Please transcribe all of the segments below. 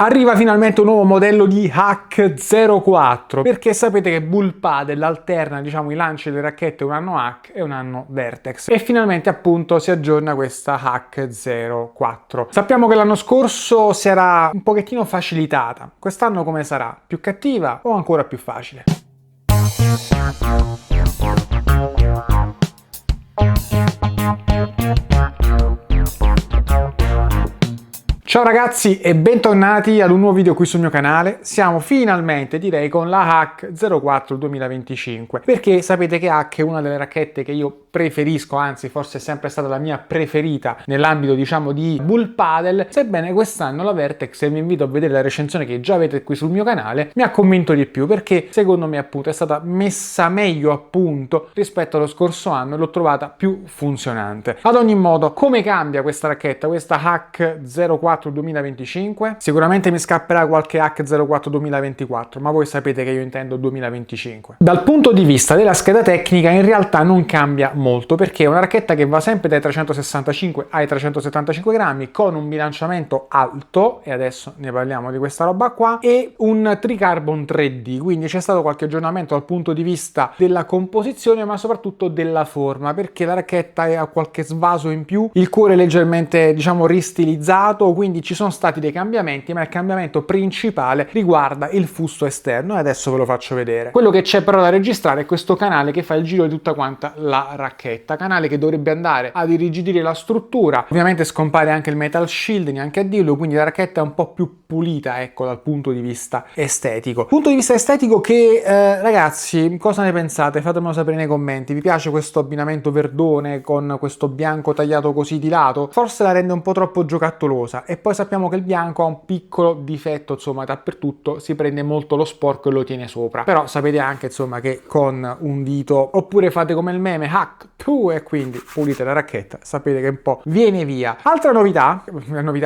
Arriva finalmente un nuovo modello di Hack 04, perché sapete che Bull Padel alterna, diciamo, i lanci delle racchette un anno Hack e un anno Vertex, e finalmente appunto si aggiorna questa Hack 04. Sappiamo che l'anno scorso si era un pochettino facilitata, quest'anno come sarà? Più cattiva o ancora più facile? Ciao ragazzi e bentornati ad un nuovo video qui sul mio canale. Siamo finalmente, direi, con la Hack 04 2025, perché sapete che Hack è una delle racchette che io preferisco, anzi forse è sempre stata la mia preferita nell'ambito, diciamo, di Bull Padel, sebbene quest'anno la Vertex, e vi invito a vedere la recensione che già avete qui sul mio canale, mi ha convinto di più, perché secondo me appunto è stata messa meglio a punto rispetto allo scorso anno e l'ho trovata più funzionante. Ad ogni modo, come cambia questa racchetta, questa Hack 04 2025? Sicuramente mi scapperà qualche Hack 04 2024, ma voi sapete che io intendo 2025. Dal punto di vista della scheda tecnica in realtà non cambia molto, perché è una racchetta che va sempre dai 365 ai 375 grammi con un bilanciamento alto, e adesso ne parliamo di questa roba qua, e un tricarbon 3D, quindi c'è stato qualche aggiornamento dal punto di vista della composizione ma soprattutto della forma, perché la racchetta ha qualche svaso in più, il cuore è leggermente, diciamo, ristilizzato, quindi ci sono stati dei cambiamenti, ma il cambiamento principale riguarda il fusto esterno e adesso ve lo faccio vedere. Quello che c'è però da registrare è questo canale che fa il giro di tutta quanta la racchetta, canale che dovrebbe andare ad irrigidire la struttura. Ovviamente scompare anche il metal shield, neanche a dirlo, quindi la racchetta è un po' più pulita, ecco, dal punto di vista estetico. Punto di vista estetico che, ragazzi, cosa ne pensate? Fatemelo sapere nei commenti. Vi piace questo abbinamento verdone con questo bianco tagliato così di lato? Forse la rende un po' troppo giocattolosa, e poi sappiamo che il bianco ha un piccolo difetto, insomma, dappertutto si prende molto lo sporco e lo tiene sopra. Però sapete anche, insomma, che con un dito, oppure fate come il meme hack e quindi pulite la racchetta, sapete che un po' viene via. Altra novità,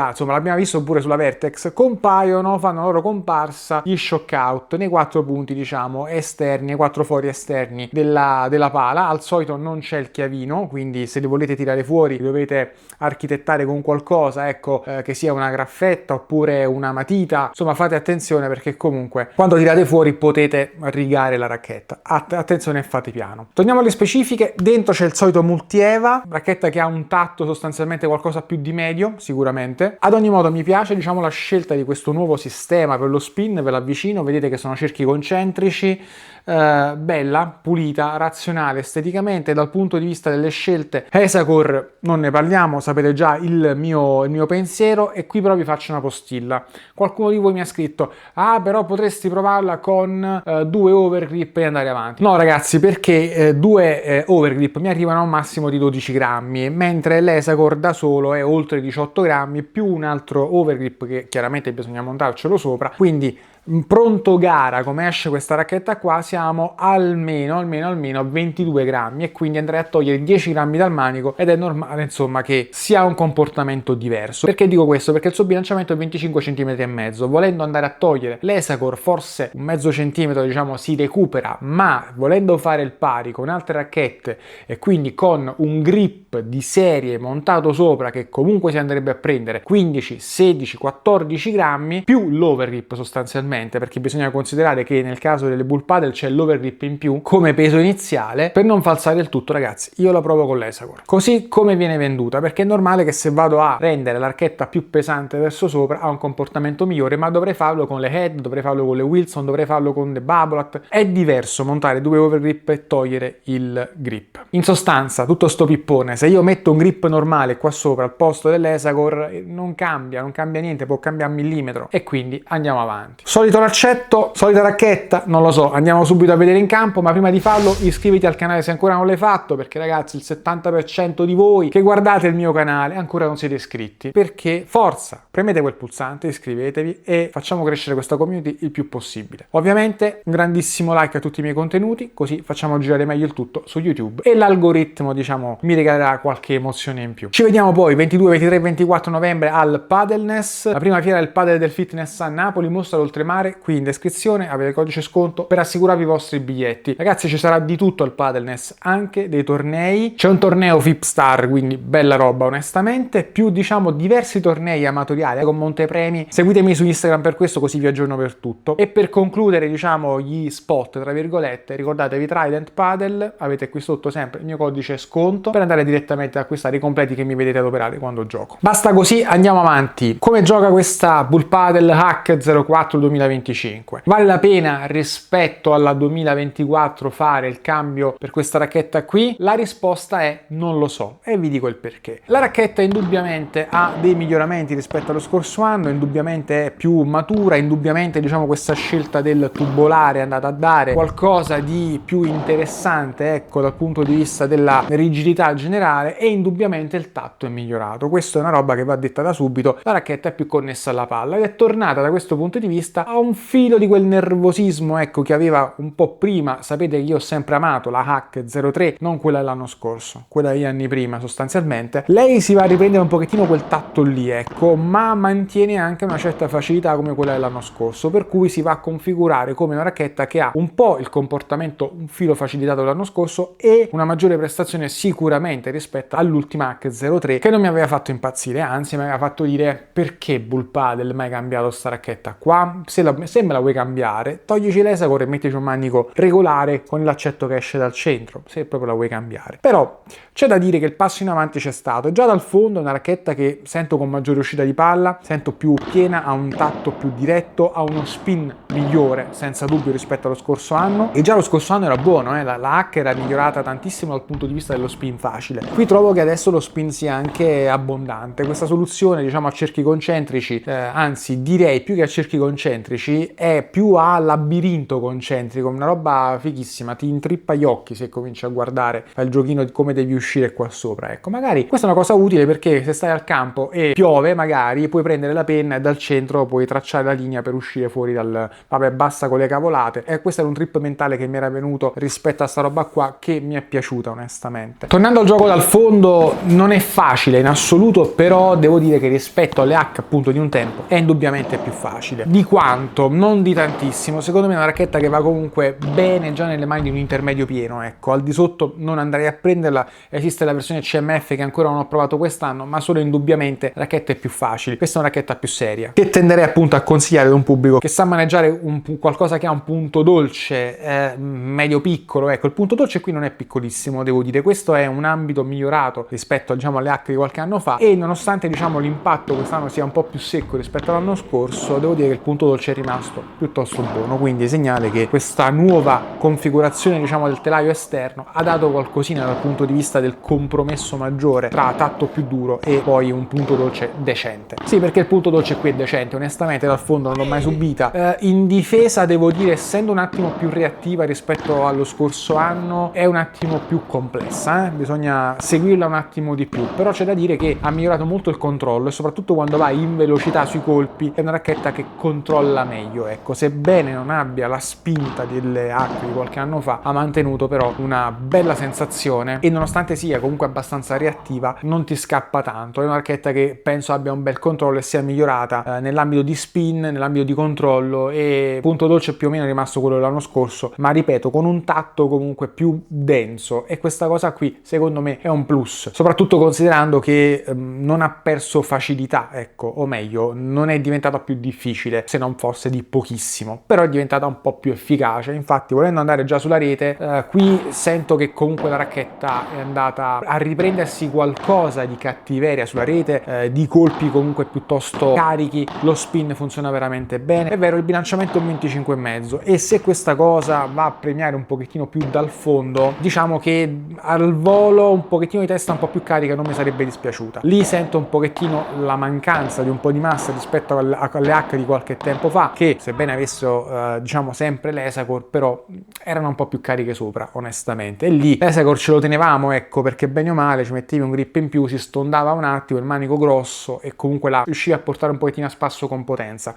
insomma, l'abbiamo visto pure sulla Vertex, fanno la loro comparsa gli shock out nei 4 punti, diciamo, esterni, nei 4 fori esterni della pala. Al solito non c'è il chiavino, quindi se li volete tirare fuori dovete architettare con qualcosa, ecco, che sia una graffetta oppure una matita. Insomma, fate attenzione, perché comunque quando tirate fuori potete rigare la racchetta. Attenzione e fate piano. Torniamo alle specifiche. Dentro c'è il solito multi-EVA, racchetta che ha un tatto sostanzialmente qualcosa più di medio, sicuramente. Ad ogni modo mi piace, diciamo, la scelta di questo nuovo sistema per lo spin. Ve l'avvicino, vedete che sono cerchi concentrici, bella, pulita, razionale esteticamente. Dal punto di vista delle scelte Esacor non ne parliamo, sapete già il mio pensiero, e qui però vi faccio una postilla. Qualcuno di voi mi ha scritto: ah, però potresti provarla con 2 overgrip e andare avanti. No ragazzi, perché 2 overgrip mi arrivano a un massimo di 12 grammi, mentre l'Esacor da solo è oltre 18 grammi, più un altro overgrip che chiaramente bisogna montarcelo sopra, quindi pronto gara, come esce questa racchetta qua, siamo almeno 22 grammi, e quindi andrei a togliere 10 grammi dal manico, ed è normale, insomma, che sia un comportamento diverso. Perché dico questo? Perché il suo bilanciamento è 25 cm e mezzo, volendo andare a togliere l'Esacor forse un mezzo centimetro, diciamo, si recupera, ma volendo fare il pari con altre racchette e quindi con un grip di serie montato sopra che comunque si andrebbe a prendere 15, 16, 14 grammi più l'overgrip sostanzialmente, perché bisogna considerare che nel caso delle Bull Padel c'è l'overgrip in più come peso iniziale. Per non falsare il tutto, ragazzi, io la provo con l'Esacor così come viene venduta, perché è normale che se vado a rendere la racchetta più pesante verso sopra ha un comportamento migliore, ma dovrei farlo con le Head, dovrei farlo con le Wilson, dovrei farlo con le Babolat. È diverso montare 2 overgrip e togliere il grip. In sostanza, tutto sto pippone, se io metto un grip normale qua sopra al posto dell'Esacor, non cambia niente, può cambiare un millimetro, e quindi andiamo avanti. Solito laccetto, solita racchetta, non lo so, andiamo subito a vedere in campo, ma prima di farlo iscriviti al canale se ancora non l'hai fatto, perché ragazzi il 70% di voi che guardate il mio canale ancora non siete iscritti, perché forza, premete quel pulsante, iscrivetevi e facciamo crescere questa community il più possibile. Ovviamente un grandissimo like a tutti i miei contenuti, così facciamo girare meglio il tutto su YouTube e l'algoritmo, diciamo, mi regalerà qualche emozione in più. Ci vediamo poi 22, 23 e 24 novembre al Padelness, la prima fiera del padel del fitness a Napoli. Mostra l'oltremare reclamare, qui in descrizione avete il codice sconto per assicurarvi i vostri biglietti. Ragazzi, ci sarà di tutto al Padelness, anche dei tornei. C'è un torneo VIP Star, quindi bella roba onestamente, più diciamo diversi tornei amatoriali con montepremi. Seguitemi su Instagram per questo, così vi aggiorno per tutto. E per concludere diciamo gli spot tra virgolette, ricordatevi Trident Padel, avete qui sotto sempre il mio codice sconto per andare direttamente a acquistare i completi che mi vedete adoperare quando gioco. Basta così, andiamo avanti. Come gioca questa Bull Padel Hack 04 2025? Vale la pena rispetto alla 2024 fare il cambio per questa racchetta qui? La risposta è non lo so e vi dico il perché. La racchetta indubbiamente ha dei miglioramenti rispetto allo scorso anno, indubbiamente è più matura, indubbiamente diciamo questa scelta del tubolare è andata a dare qualcosa di più interessante, ecco, dal punto di vista della rigidità generale, e indubbiamente il tatto è migliorato. Questo è una roba che va detta da subito. La racchetta è più connessa alla palla ed è tornata da questo punto di vista a un filo di quel nervosismo, ecco, che aveva un po' prima. Sapete che io ho sempre amato la Hack 03, non quella dell'anno scorso, quella degli anni prima sostanzialmente. Lei si va a riprendere un pochettino quel tatto lì, ecco, ma mantiene anche una certa facilità come quella dell'anno scorso, per cui si va a configurare come una racchetta che ha un po' il comportamento un filo facilitato dell'anno scorso e una maggiore prestazione sicuramente rispetto all'ultima Hack 03, che non mi aveva fatto impazzire, anzi mi aveva fatto dire: perché Bull Padel mai cambiato sta racchetta qua? Se me la vuoi cambiare, toglici l'Esacor e mettici un manico regolare con l'accetto che esce dal centro, se proprio la vuoi cambiare. Però c'è da dire che il passo in avanti c'è stato. Già dal fondo è una racchetta che sento con maggiore uscita di palla, sento più piena, ha un tatto più diretto, ha uno spin migliore senza dubbio rispetto allo scorso anno, e già lo scorso anno era buono, la Hack era migliorata tantissimo dal punto di vista dello spin facile. Qui trovo che adesso lo spin sia anche abbondante. Questa soluzione diciamo a cerchi concentrici, anzi direi più che a cerchi concentrici è più a labirinto concentrico, una roba fighissima, ti intrippa gli occhi se cominci a guardare, fai il giochino di come devi uscire qua sopra. Ecco, magari questa è una cosa utile perché se stai al campo e piove magari puoi prendere la penna e dal centro puoi tracciare la linea per uscire fuori dal... vabbè, basta con le cavolate. E questo era un trip mentale che mi era venuto rispetto a sta roba qua, che mi è piaciuta onestamente. Tornando al gioco dal fondo, non è facile in assoluto, però devo dire che rispetto alle hack appunto di un tempo è indubbiamente più facile. Di quanto? Non di tantissimo. Secondo me è una racchetta che va comunque bene già nelle mani di un intermedio pieno, ecco. Al di sotto non andrei a prenderla. Esiste la versione CMF che ancora non ho provato quest'anno, ma solo indubbiamente racchette più facili. Questa è una racchetta più seria, che tenderei appunto a consigliare ad un pubblico che sa maneggiare qualcosa che ha un punto dolce medio piccolo. Ecco, il punto dolce qui non è piccolissimo, devo dire. Questo è un ambito migliorato rispetto diciamo alle hack di qualche anno fa, e nonostante diciamo l'impatto quest'anno sia un po' più secco rispetto all'anno scorso, devo dire che il punto dolce è rimasto piuttosto buono, quindi segnale che questa nuova configurazione diciamo del telaio esterno ha dato qualcosina dal punto di vista del compromesso maggiore tra tatto più duro e poi un punto dolce decente. Sì, perché il punto dolce qui è decente, onestamente dal fondo non l'ho mai subita. In difesa devo dire, essendo un attimo più reattiva rispetto allo scorso anno, è un attimo più complessa, bisogna seguirla un attimo di più, però c'è da dire che ha migliorato molto il controllo, e soprattutto quando vai in velocità sui colpi è una racchetta che controlla meglio, ecco. Sebbene non abbia la spinta delle hack di qualche anno fa, ha mantenuto però una bella sensazione, e nonostante sia comunque abbastanza reattiva non ti scappa tanto. È una racchetta che penso abbia un bel controllo e sia migliorata nell'ambito di spin, nell'ambito di controllo, e punto dolce più o meno è rimasto quello dell'anno scorso, ma ripeto con un tatto comunque più denso, e questa cosa qui secondo me è un plus, soprattutto considerando che non ha perso facilità, ecco, o meglio non è diventata più difficile, se non fosse di pochissimo, però è diventata un po' più efficace. Infatti, volendo andare già sulla rete, qui sento che comunque la racchetta è andata a riprendersi qualcosa di cattiveria sulla rete, di colpi comunque piuttosto carichi, lo spin funziona veramente bene. È vero, il bilanciamento è un 25,5, e se questa cosa va a premiare un pochettino più dal fondo, diciamo che al volo un pochettino di testa un po' più carica non mi sarebbe dispiaciuta. Lì sento un pochettino la mancanza di un po' di massa rispetto alle hack di qualche tempo fa, che sebbene avessero diciamo sempre l'Esacor, però erano un po' più cariche sopra onestamente, e lì l'Esacor ce lo tenevamo, ecco, perché bene o male ci mettevi un grip in più, si stondava un attimo, il manico grosso, e comunque là riuscivi a portare un pochettino a spasso con potenza.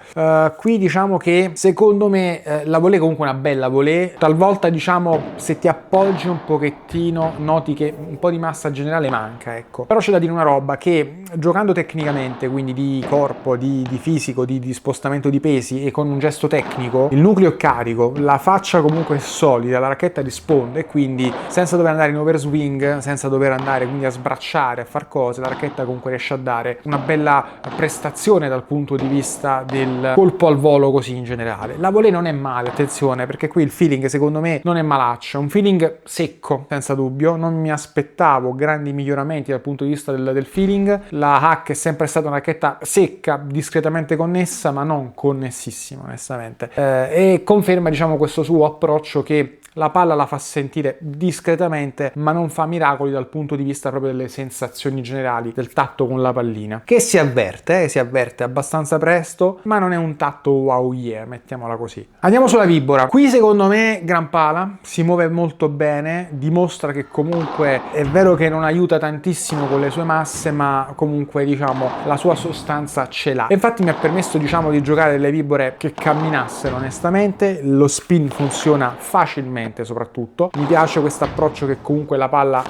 Qui diciamo che volée, secondo me la volée comunque è una bella volée, talvolta diciamo se ti appoggi un pochettino noti che un po' di massa generale manca, ecco. Però c'è da dire una roba, che giocando tecnicamente, quindi di corpo, di fisico, di spostamento di pesi e con un gesto tecnico, il nucleo è carico, la faccia comunque è solida, la racchetta risponde, e quindi senza dover andare in overswing, senza dover andare quindi a sbracciare, a far cose, la racchetta comunque riesce a dare una bella prestazione dal punto di vista del colpo al volo così in generale. La volée non è male, attenzione, perché qui il feeling secondo me non è malaccio, è un feeling secco senza dubbio, non mi aspettavo grandi miglioramenti dal punto di vista del feeling. La Hack è sempre stata una racchetta secca, discretamente connessa, ma non connessissima onestamente, e conferma diciamo questo suo approccio che la palla la fa sentire discretamente, ma non fa miracoli dal punto di vista proprio delle sensazioni generali, del tatto con la pallina, che si avverte abbastanza presto, ma non è un tatto wow yeah, mettiamola così. Andiamo sulla Vibora. Qui secondo me gran pala, si muove molto bene, dimostra che comunque è vero che non aiuta tantissimo con le sue masse, ma comunque diciamo la sua sostanza ce l'ha. E infatti mi ha permesso diciamo di giocare delle Vibore che camminassero onestamente, lo spin funziona facilmente soprattutto, mi piace questo approccio che comunque la palla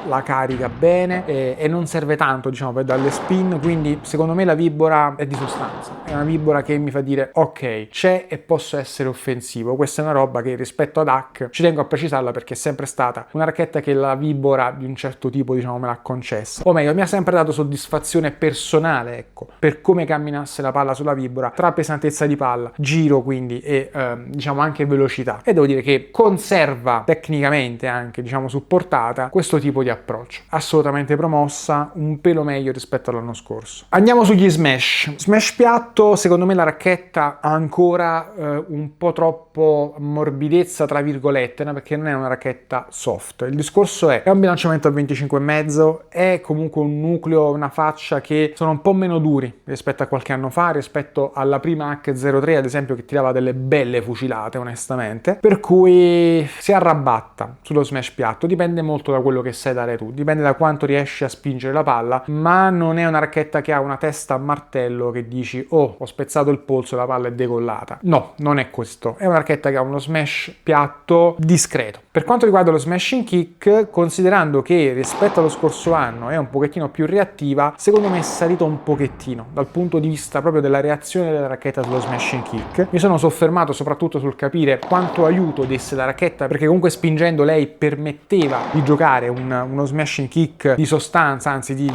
la carica bene e non serve tanto diciamo per darle spin, quindi secondo me la Vibora è di sostanza, è una Vibora che mi fa dire ok, c'è e posso essere offensivo. Questa è una roba che rispetto ad Hack ci tengo a precisarla, perché è sempre stata una racchetta che la Vibora di un certo tipo diciamo me l'ha concessa, o meglio mi ha sempre dato soddisfazione personale, ecco, per come camminasse la palla sulla Vibora, tra pesantezza di palla, giro quindi e diciamo anche velocità, e devo dire che conserva tecnicamente anche diciamo supportata questo tipo di approccio, assolutamente promossa, un pelo meglio rispetto all'anno scorso. Andiamo sugli smash piatto. Secondo me la racchetta ha ancora un po' troppo morbidezza tra virgolette, no? Perché non è una racchetta soft. Il discorso è un bilanciamento a 25,5, è comunque un nucleo, una faccia che sono un po' meno duri rispetto a qualche anno fa, rispetto alla prima H03 ad esempio, che tirava delle belle fucilate onestamente, per cui si arrabatta sullo smash piatto. Dipende molto da quello che sai dare tu, dipende da quanto riesci a spingere la palla, ma non è una racchetta che ha una testa a martello che dici oh ho spezzato il polso e la palla è decollata. No, non è questo, è una racchetta che ha uno smash piatto discreto. Per quanto riguarda lo smashing kick, considerando che rispetto allo scorso anno è un pochettino più reattiva, secondo me è salito un pochettino dal punto di vista proprio della reazione della racchetta sullo smashing kick. Mi sono soffermato soprattutto sul capire quanto aiuto desse la racchetta, perché comunque spingendo lei permetteva di giocare uno smashing kick di sostanza, anzi di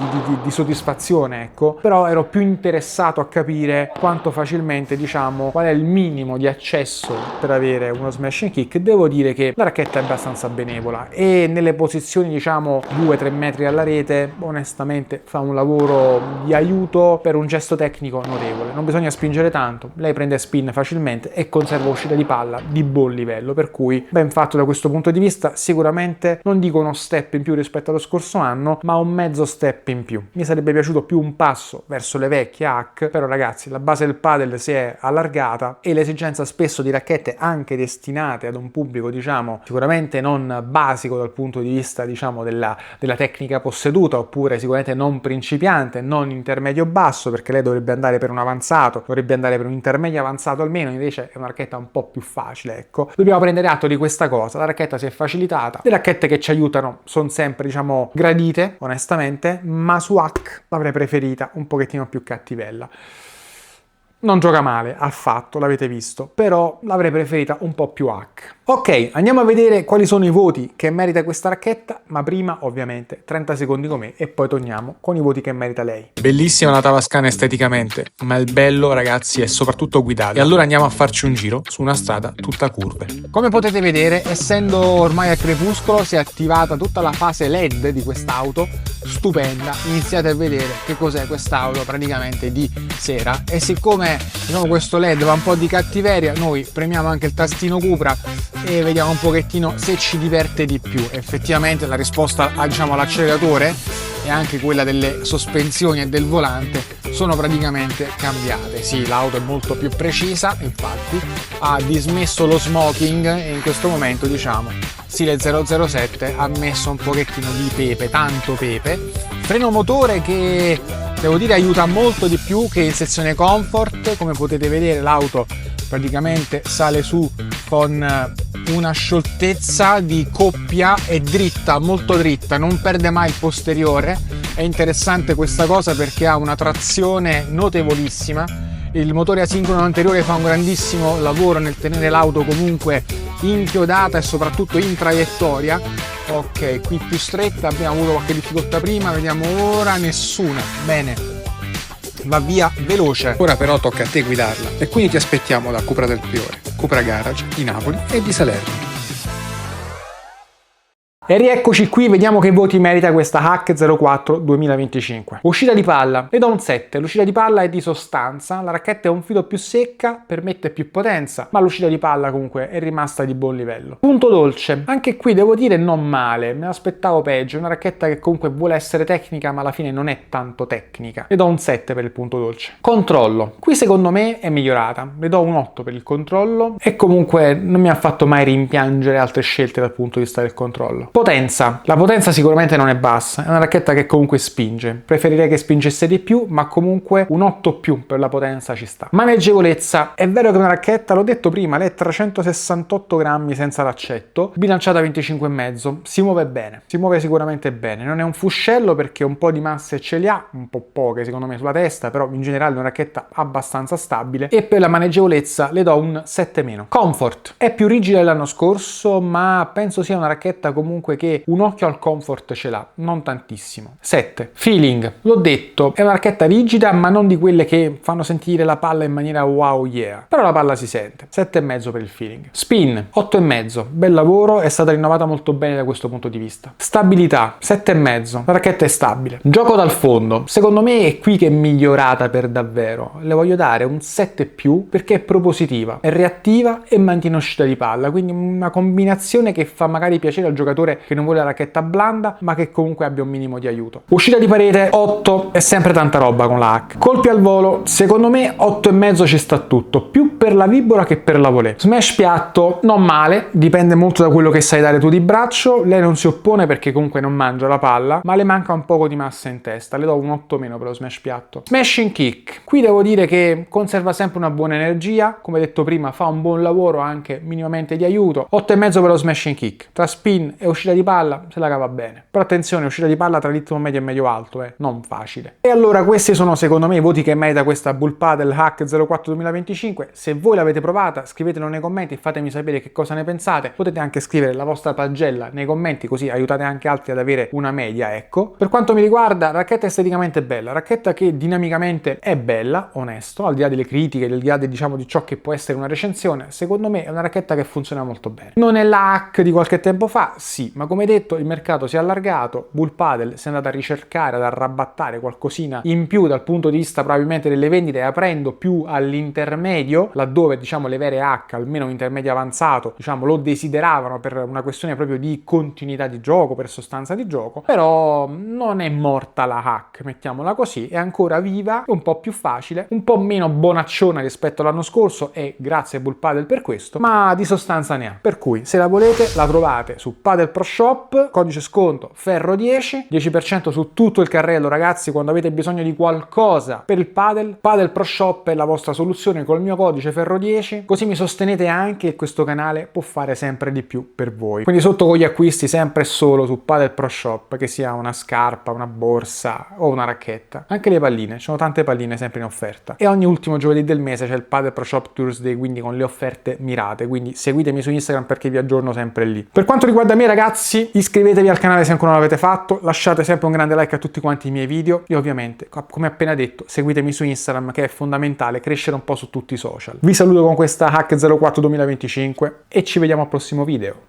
soddisfazione, ecco. Però ero più interessato a capire quanto facilmente, diciamo, qual è il minimo di accesso per avere uno smashing kick. Devo dire che la racchetta è abbastanza benevola e nelle posizioni, diciamo, 2-3 metri alla rete, onestamente fa un lavoro di aiuto per un gesto tecnico notevole. Non bisogna spingere tanto, lei prende spin facilmente e conserva uscita di palla di buon livello, per cui ben fatto da questo punto di vista. Sicuramente non dico uno step in più rispetto allo scorso anno, ma un mezzo step in più. Mi sarebbe piaciuto più un passo verso le vecchie Hack, però ragazzi la base del padel si è allargata e l'esigenza spesso di racchette anche destinate ad un pubblico, diciamo, sicuramente non basico dal punto di vista, diciamo, della tecnica posseduta, oppure sicuramente non principiante, non intermedio basso, perché lei dovrebbe andare per un avanzato, dovrebbe andare per un intermedio avanzato almeno, invece è una racchetta un po' più facile, ecco. Dobbiamo prendere atto di questa cosa, la racchetta si è facilitata, le racchette che ci aiutano sono sempre, diciamo, gradite, onestamente, ma su Hack l'avrei preferita un pochettino più cattivella. Non gioca male, affatto, l'avete visto, però l'avrei preferita un po' più Hack. Ok, andiamo a vedere quali sono i voti che merita questa racchetta, ma prima ovviamente 30 secondi con me e poi torniamo con i voti che merita lei. Bellissima la Tavascan esteticamente, ma il bello, ragazzi, è soprattutto guidare. E allora andiamo a farci un giro su una strada tutta curve. Come potete vedere, essendo ormai a crepuscolo, si è attivata tutta la fase LED di quest'auto, stupenda. Iniziate a vedere che cos'è quest'auto praticamente di sera, e siccome, diciamo, questo LED va un po' di cattiveria, noi premiamo anche il tastino Cupra e vediamo un pochettino se ci diverte di più. Effettivamente la risposta, diciamo, all'acceleratore e anche quella delle sospensioni e del volante sono praticamente cambiate. Sì, l'auto è molto più precisa, infatti ha dismesso lo smoking e in questo momento, diciamo, stile 007 ha messo un pochettino di pepe, tanto pepe. Freno motore che devo dire aiuta molto di più che in sezione comfort. Come potete vedere l'auto praticamente sale su con una scioltezza di coppia, è dritta, molto dritta, non perde mai il posteriore. È interessante questa cosa perché ha una trazione notevolissima. Il motore asincrono anteriore fa un grandissimo lavoro nel tenere l'auto comunque inchiodata e soprattutto in traiettoria. Ok, qui più stretta, abbiamo avuto qualche difficoltà prima, vediamo ora, nessuna. Bene, va via veloce. Ora però tocca a te guidarla e quindi ti aspettiamo da Cupra del Priore, Cupra Garage di Napoli e di Salerno. E rieccoci qui, vediamo che voti merita questa Hack 04 2025. Uscita di palla, le do un 7. L'uscita di palla è di sostanza, la racchetta è un filo più secca, permette più potenza, ma l'uscita di palla comunque è rimasta di buon livello. Punto dolce, anche qui devo dire non male, me l'aspettavo peggio, è una racchetta che comunque vuole essere tecnica, ma alla fine non è tanto tecnica. Le do un 7 per il punto dolce. Controllo, qui secondo me è migliorata, le do un 8 per il controllo e comunque non mi ha fatto mai rimpiangere altre scelte dal punto di vista del controllo. Potenza. La potenza sicuramente non è bassa, è una racchetta che comunque spinge. Preferirei che spingesse di più, ma comunque un 8 più per la potenza ci sta. Maneggevolezza. È vero che è una racchetta, l'ho detto prima, lei è 368 grammi senza l'accetto, bilanciata 25,5. Si muove bene, si muove sicuramente bene. Non è un fuscello perché un po' di masse ce li ha, un po' poche secondo me sulla testa, però in generale è una racchetta abbastanza stabile. E per la maneggevolezza le do un 7-. Comfort. È più rigida dell'anno scorso, ma penso sia una racchetta comunque che un occhio al comfort ce l'ha, non tantissimo. 7. Feeling. L'ho detto, è una racchetta rigida, ma non di quelle che fanno sentire la palla in maniera wow yeah. Però la palla si sente. 7,5 per il feeling. Spin. 8,5. Bel lavoro, è stata rinnovata molto bene da questo punto di vista. Stabilità. 7,5. La racchetta è stabile. Gioco dal fondo. Secondo me è qui che è migliorata per davvero. Le voglio dare un 7+, perché è propositiva, è reattiva e mantiene uscita di palla, quindi una combinazione che fa magari piacere al giocatore che non vuole la racchetta blanda ma che comunque abbia un minimo di aiuto. Uscita di parete 8, è sempre tanta roba con la hack. Colpi al volo, secondo me 8,5 ci sta tutto, più per la vibora che per la volée. Smash piatto non male, dipende molto da quello che sai dare tu di braccio. Lei non si oppone perché comunque non mangia la palla, ma le manca un poco di massa in testa, le do un 8- per lo smash piatto. Smashing kick, qui devo dire che conserva sempre una buona energia, come detto prima fa un buon lavoro anche minimamente di aiuto. 8,5 per lo smashing kick, tra spin e uscita di palla se la cava bene, però attenzione, uscita di palla tra ritmo medio e medio alto, non facile. E allora questi sono secondo me i voti che merita questa Bull Paddle Hack 04 2025. Se voi l'avete provata scrivetelo nei commenti, fatemi sapere che cosa ne pensate, potete anche scrivere la vostra pagella nei commenti così aiutate anche altri ad avere una media, ecco. Per quanto mi riguarda, racchetta esteticamente bella, racchetta che dinamicamente è bella, onesto, al di là delle critiche, al di là diciamo di ciò che può essere una recensione, secondo me è una racchetta che funziona molto bene. Non è la hack di qualche tempo fa, sì, ma come detto il mercato si è allargato, Bull Paddle si è andata a ricercare, ad arrabattare qualcosina in più dal punto di vista probabilmente delle vendite, aprendo più all'intermedio, laddove diciamo le vere hack, almeno un intermedio avanzato, diciamo lo desideravano per una questione proprio di continuità di gioco, per sostanza di gioco, però non è morta la hack, mettiamola così, è ancora viva, è un po' più facile, un po' meno bonacciona rispetto all'anno scorso e grazie a Bull Paddle per questo, ma di sostanza ne ha. Per cui se la volete la trovate su Padel Pro Shop, codice sconto Ferro10, 10% su tutto il carrello ragazzi. Quando avete bisogno di qualcosa per il padel, Padel Pro Shop è la vostra soluzione col mio codice Ferro10, così mi sostenete anche e questo canale può fare sempre di più per voi. Quindi sotto con gli acquisti sempre e solo su Padel Pro Shop, che sia una scarpa, una borsa o una racchetta. Anche le palline, ci sono tante palline sempre in offerta. E ogni ultimo giovedì del mese c'è il Padel Pro Shop Thursday, quindi con le offerte mirate, quindi seguitemi su Instagram perché vi aggiorno sempre lì. Per quanto riguarda me ragazzi, iscrivetevi al canale se ancora non l'avete fatto, lasciate sempre un grande like a tutti quanti i miei video e ovviamente, come appena detto, seguitemi su Instagram che è fondamentale crescere un po' su tutti i social. Vi saluto con questa Hack 04 2025 e ci vediamo al prossimo video.